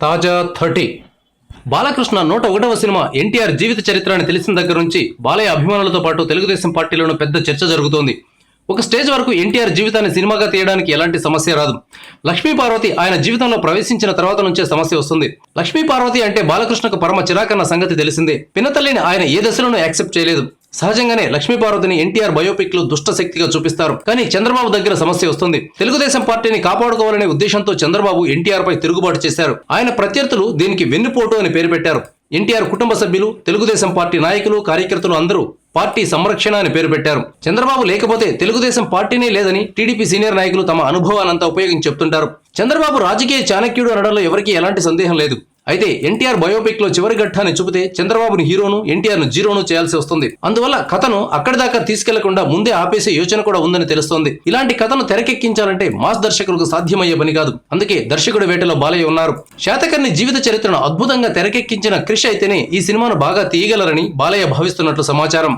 తాజా 30 బాలకృష్ణ 101వ సినిమా ఎన్టీఆర్ జీవిత చరిత్ర అని తెలిసిన దగ్గర నుంచి బాలయ్య అభిమానులతో పాటు తెలుగుదేశం పార్టీలోనూ పెద్ద చర్చ జరుగుతోంది. ఒక స్టేజ్ వరకు ఎన్టీఆర్ జీవితాన్ని సినిమాగా తీయడానికి ఎలాంటి సమస్య రాదు. లక్ష్మీ పార్వతి ఆయన జీవితంలో ప్రవేశించిన తర్వాత నుంచే సమస్య వస్తుంది. లక్ష్మీ పార్వతి అంటే బాలకృష్ణకు పరమ చిరాకన్న సంగతి తెలిసిందే. పినతల్లిని ఆయన ఏ దశలోనూ యాక్సెప్ట్ చేయలేదు. సహజంగానే లక్ష్మీ పార్వతిని ఎన్టీఆర్ బయోపిక్ లో దుష్ట శక్తిగా చూపిస్తారు. కానీ చంద్రబాబు దగ్గర సమస్య వస్తుంది. తెలుగుదేశం పార్టీని కాపాడుకోవాలనే ఉద్దేశంతో చంద్రబాబు ఎన్టీఆర్ పై తిరుగుబాటు చేశారు. ఆయన ప్రత్యర్థులు దీనికి వెన్నుపోటు అని పేరు పెట్టారు. ఎన్టీఆర్ కుటుంబ సభ్యులు, తెలుగుదేశం పార్టీ నాయకులు, కార్యకర్తలు అందరూ పార్టీ సంరక్షణ అని పేరు పెట్టారు. చంద్రబాబు లేకపోతే తెలుగుదేశం పార్టీనే లేదని టీడీపీ సీనియర్ నాయకులు తమ అనుభవానంతా ఉపయోగించి చెప్తుంటారు. చంద్రబాబు రాజకీయ చాణక్యుడు అనడంలో ఎవరికీ ఎలాంటి సందేహం లేదు. అయితే ఎన్టీఆర్ బయోపిక్ లో చివరి ఘట్టాన్ని చూపితే చంద్రబాబుని హీరోను, ఎన్టీఆర్ను జీరోను చేయాల్సి వస్తుంది. అందువల్ల కథను అక్కడి దాకా తీసుకెళ్లకుండా ముందే ఆపేసే యోచన కూడా ఉందని తెలుస్తోంది. ఇలాంటి కథను తెరకెక్కించాలంటే మాస్ దర్శకులకు సాధ్యమయ్యే పని కాదు. అందుకే దర్శకుడి వేటలో బాలయ్య ఉన్నారు. శాతకర్ణి జీవిత చరిత్రను అద్భుతంగా తెరకెక్కించిన క్రిష్ అయితేనే ఈ సినిమాను బాగా తీయగలరని బాలయ్య భావిస్తున్నట్లు సమాచారం.